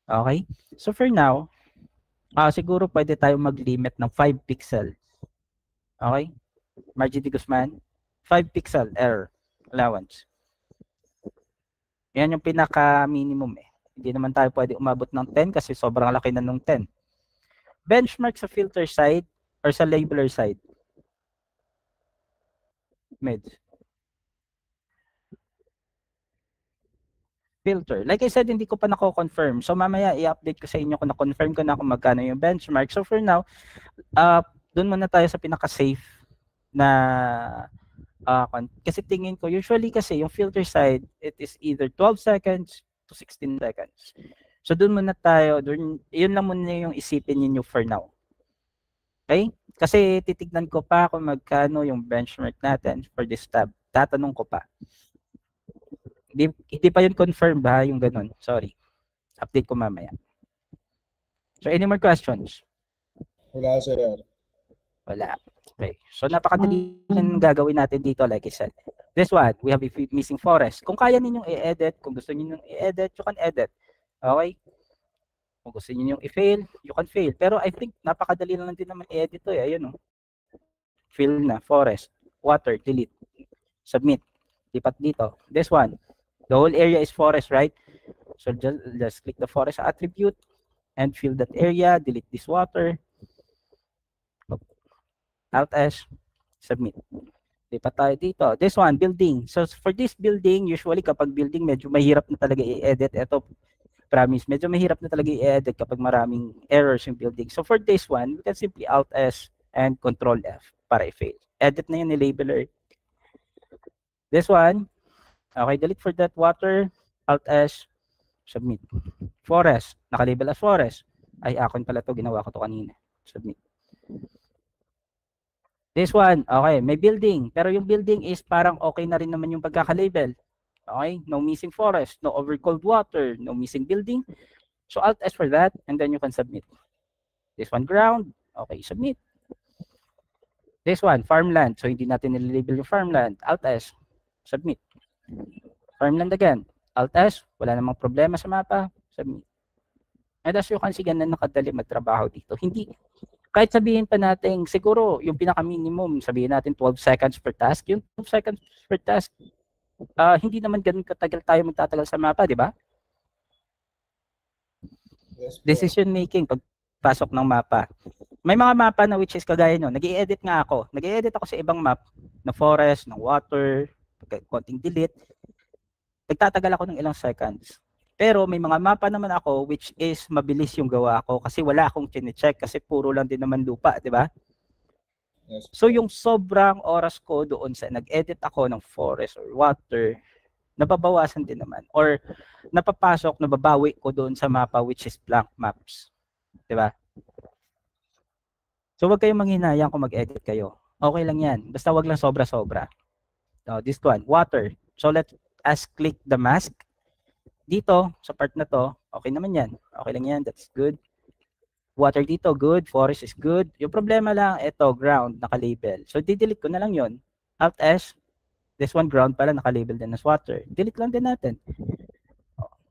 Okay? So for now, siguro pwede tayong mag-limit ng 5 pixel. Okay? Margie de Guzman, 5 pixel error allowance. Yan yung pinaka-minimum eh. Hindi naman tayo pwede umabot ng 10 kasi sobrang laki na nung 10. Benchmark sa filter side or sa labeler side? Meds. Filter. Like I said, hindi ko pa nako-confirm. So mamaya i-update ko sa inyo kung na-confirm ko na kung magkano yung benchmark. So for now, doon muna tayo sa pinaka-safe na kasi tingin ko, usually kasi yung filter side, it is either 12 seconds to 16 seconds. So doon muna tayo, yun lang muna yung isipin niyo for now. Okay? Kasi titignan ko pa kung magkano yung benchmark natin for this tab. Tatanong ko pa. Hindi pa yun confirm ba yung ganun? Sorry. Update ko mamaya. So any more questions? Wala, sir. Wala. Okay. So napakadali ng gagawin natin dito like I said. This one, we have a missing forest. Kung kaya ninyong i-edit, kung gusto ninyong i-edit, you can edit. Okay? Kung gusto ninyong i-fail, you can fail. Pero I think napakadali lang din naman i-edit to eh. Ayun oh. Fill na, forest, water, delete, submit. Lipat dito. This one, the whole area is forest, right? So just click the forest attribute and fill that area, delete this water. Alt S, submit. Lipat tayo dito. This one, building. So for this building, usually kapag building, medyo mahirap na talaga i-edit. Ito, promise, medyo mahirap na talaga i-edit kapag maraming errors yung building. So for this one, we can simply Alt S and Control F para i-fail. Edit na yun ni labeler. This one, okay, delete for that water, Alt S, submit. Forest, nakalabel as forest. Ay, akon pala to, ginawa ko to kanina. Submit. This one, okay, may building. Pero yung building is parang okay na rin naman yung pagkaka-label. Okay, no missing forest, no overcold water, no missing building. So Alt S for that, and then you can submit. This one, ground. Okay, submit. This one, farmland. So hindi natin nililabel yung farmland. Alt S, submit. Farmland again. Alt S, wala namang problema sa mapa. Submit. And as you can see, ganun nakadali magtrabaho dito. Hindi, kahit sabihin pa natin, siguro yung pinaka-minimum, sabihin natin 12 seconds per task, yung 12 seconds per task, hindi naman ganun katagal tayo magtatagal sa mapa, di ba? Yes, Decision making, pagpasok ng mapa. May mga mapa na which is kagaya nyo, nag-i-edit nga ako. Nag-i-edit ako sa ibang map, na forest, ng water, konting delete. Nagtatagal ako ng ilang seconds. Pero may mga mapa naman ako which is mabilis yung gawa ko kasi wala akong chine-check kasi puro lang din naman lupa, di ba? Yes. So yung sobrang oras ko doon sa nag-edit ako ng forest or water, nababawasan din naman. Or napapasok, nababawi ko doon sa mapa which is blank maps. Di ba? So wag kayong manghinayang kung mag-edit kayo. Okay lang yan. Basta wag lang sobra-sobra. So, this one, water. So let us click the mask. Dito, sa part na to, okay naman yan. Okay lang yan, that's good. Water dito, good. Forest is good. Yung problema lang, ito, ground, naka-label. So, di-delete ko na lang yon. Alt S, this one, ground pala, naka-label din as water. Delete lang din natin.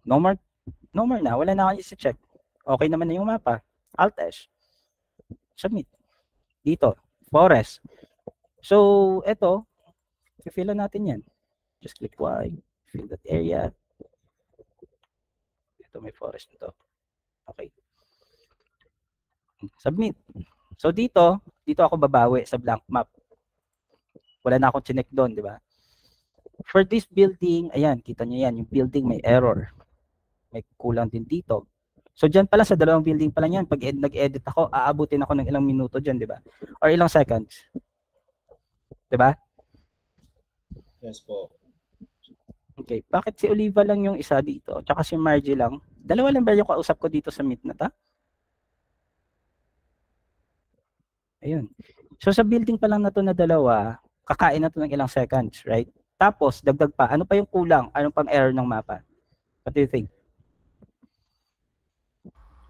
No more na. Wala na akong isi-check. Okay naman na yung mapa. Alt S. Submit. Dito, forest. So, ito, i-fill natin yan. Just click Y, fill that area. Ito may forest nito. Okay. Submit. So dito ako babawi sa blank map. Wala na akong chinek doon, di ba? For this building, ayan, kita niyo yan, yung building may error. May kulang din dito. So dyan pala sa dalawang building pala yan, pag nag-edit ako, aabutin ako ng ilang minuto dyan, di ba? Or ilang seconds. Di ba? Yes po. Okay, bakit si Oliva lang yung isa dito? Tsaka si Margie lang? Dalawa lang ba yung kausap ko dito sa meet na ta? Ayun. So sa building pa lang na to na dalawa, kakain na to ng ilang seconds, right? Tapos, dagdag pa, ano pa yung kulang? Ano pang error ng mapa? What do you think?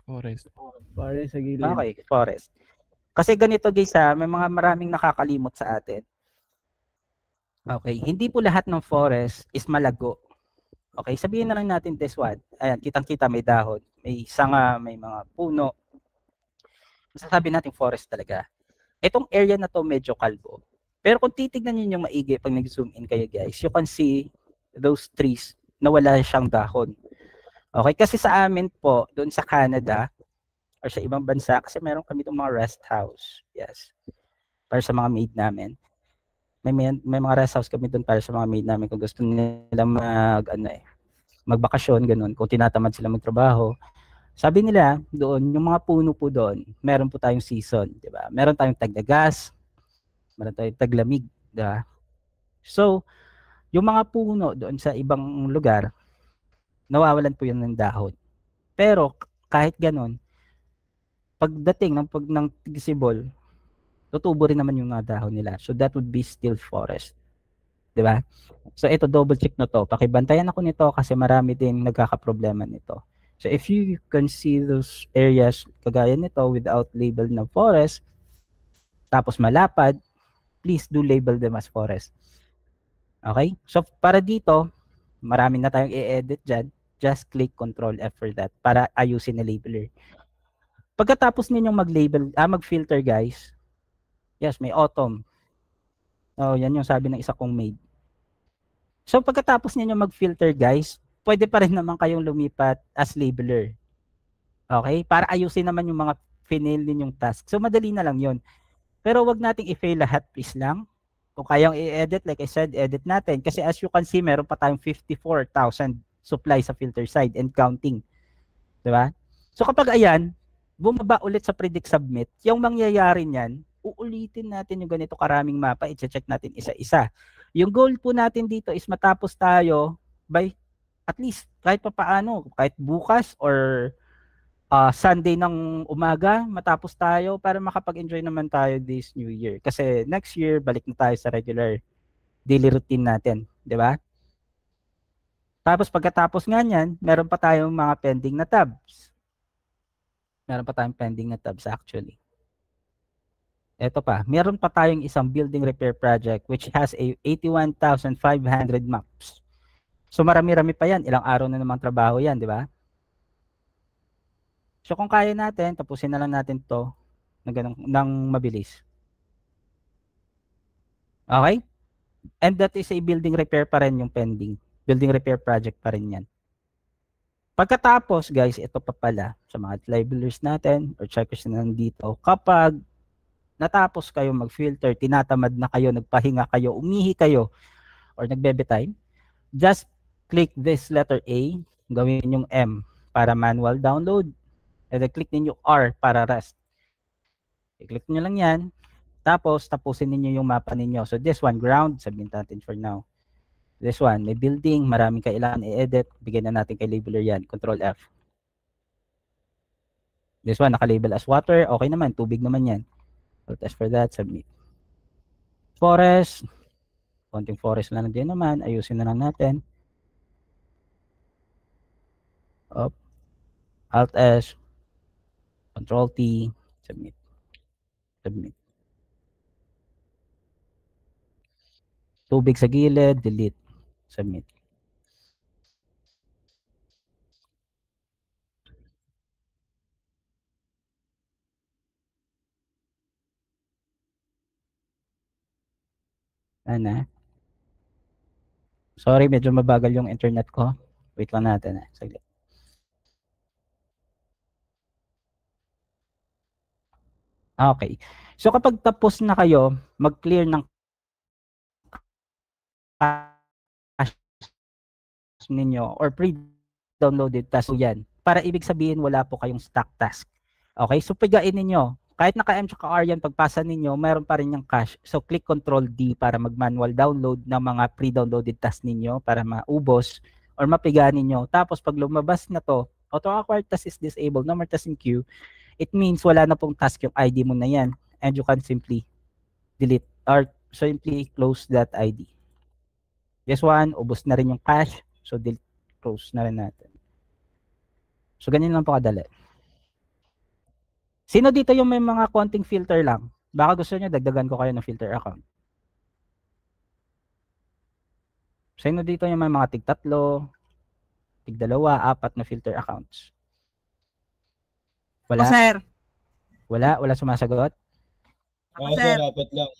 Forest. Forest sa gilid. Okay, forest. Kasi ganito guys may mga maraming nakakalimot sa atin. Okay, hindi po lahat ng forest is malago. Okay, sabihin na lang natin this one. Ayan, kitang-kita may dahon. may sanga, may mga puno. Masasabi natin forest talaga. Itong area na to medyo kalbo. Pero kung titignan niyo yung maigi pag nag-zoom in kayo guys, you can see those trees na wala siyang dahon. Okay, kasi sa amin po, doon sa Canada or sa ibang bansa, kasi meron kami itong mga rest house. Yes. Para sa mga maid namin. May mga rest house kami doon para sa mga maid namin kung gusto nila magbakasyon, ganun. Kung tinatamad sila magtrabaho. Sabi nila, doon, yung mga puno po doon, meron po tayong season, di ba? Meron tayong tagdagas, meron tayong taglamig, di ba? So, yung mga puno doon sa ibang lugar, nawawalan po yun ng dahon. Pero, kahit ganun, pagdating ng tigisibol, tutubo rin naman yung mga dahon nila. So, that would be still forest. Di ba? So, ito, double check na to. Pakibantayan ako nito kasi marami din nagkakaproblema nito. So, if you can see those areas kagaya nito without label na forest, tapos malapad, please do label them as forest. Okay? So, para dito, marami na tayong i-edit dyan. Just click Control F for that para ayusin na labeler. Pagkatapos ninyong mag-filter guys, yes, may autumn. Oh, yan yung sabi ng isa kong maid. So, pagkatapos ninyong mag-filter guys, pwede pa rin naman kayong lumipat as labeler. Okay? Para ayusin naman yung mga final ninyong task. So, madali na lang yun. Pero wag nating i-fail lahat, please lang. Kung kayang i-edit, like I said, edit natin. Kasi as you can see, meron pa tayong 54,000 supply sa filter side and counting. Diba? So kapag ayan, bumaba ulit sa predict submit, yung mangyayari niyan, uulitin natin yung ganito karaming mapa, i-check natin isa-isa. Yung goal po natin dito is matapos tayo by at least kahit papaano, kahit bukas or Sunday ng umaga, matapos tayo para makapag-enjoy naman tayo this New Year. Kasi next year, balik na tayo sa regular daily routine natin. Di ba? Tapos pagkatapos nga niyan, meron pa tayong mga pending na tabs. Meron pa tayong pending na tabs actually. Ito pa, meron pa tayong isang building repair project which has a 81,500 maps. So marami-rami pa yan. Ilang araw na namang trabaho yan, di ba? So kung kaya natin, tapusin na lang natin to ng mabilis. Okay? And that is a building repair pa rin yung pending. Building repair project pa rin yan. Pagkatapos, guys, ito pa pala sa mga labelers natin or checkers na nandito. Kapag natapos kayo mag-filter, tinatamad na kayo, nagpahinga kayo, umihi kayo, or nagbebe time, just click this letter A, gawin yung M para manual download, and then click ninyo R para rest. I-click nyo lang yan. Tapos, tapusin niyo yung mapa ninyo. So, this one, ground, sabihin natin for now. This one, may building, maraming kailangan i-edit. Bigyan na natin kay labeler yan. Control F. This one, naka-label as water. Okay naman, tubig naman yan. So, test for that, submit. Forest. Konting forest lang din naman. Ayusin na lang natin. Up. Alt S. Control T. Submit. Submit. Tubig sa gilid, delete. Submit. Ano? Sorry, medyo mabagal yung internet ko. Wait lang natin. Saglit. Okay. So kapag tapos na kayo mag-clear ng cache ninyo or pre-downloaded task yan, para ibig sabihin wala po kayong stack task. Okay? So pigain ninyo. Kahit naka-M tsaka R yan, pagpasa ninyo, mayroon pa rin yung cache. So click Control D para mag-manual download ng mga pre-downloaded task ninyo para maubos or mapiga ninyo. Tapos pag lumabas na to, auto-acquired task is disabled, no more task in queue, it means wala na pong task yung ID mo na yan and you can simply delete or simply close that ID. This one, ubos na rin yung cache. So, delete, close na rin natin. So, ganyan lang po kadali. Sino dito yung may mga konting filter lang? Baka gusto nyo, dagdagan ko kayo ng filter account. Sino dito yung may mga tig-3, tig-2, 4 na filter accounts? Wala? sir. Wala? Wala sumasagot? Ako, Sir, sir. apat lang.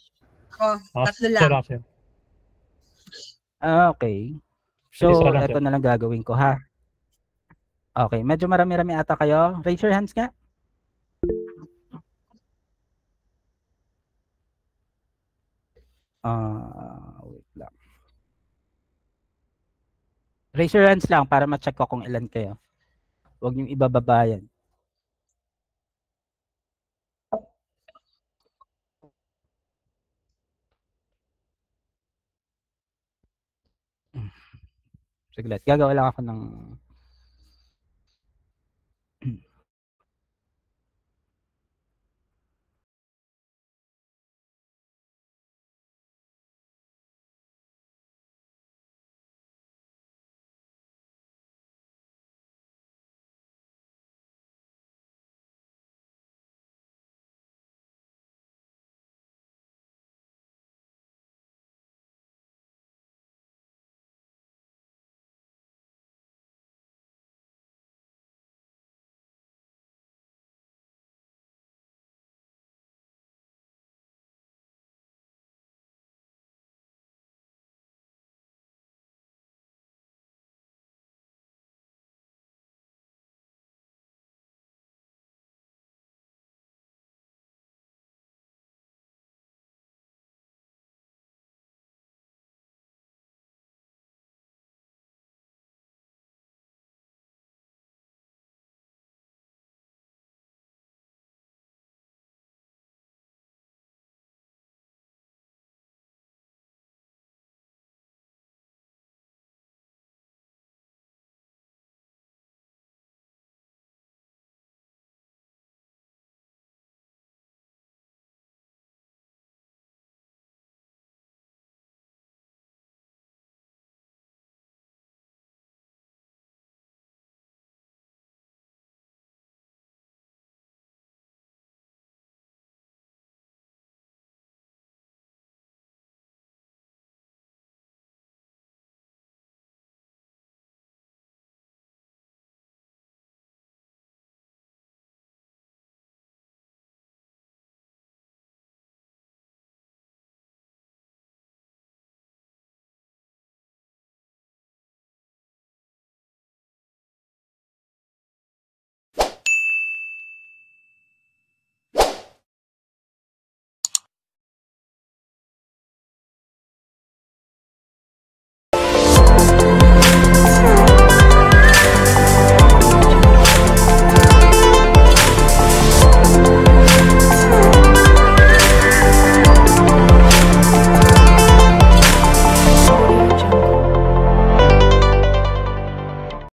Ako, tatlo Sir, lang. sir. Okay. Sige, So, lang, eto sir. na lang gagawin ko ha. Okay, medyo marami-rami ata kayo. Raise your hands nga. Wait lang. Raise your hands lang para ma-check ko kung ilan kayo. Huwag niyong ibababa yan. Saglit. Gagawa lang ako ng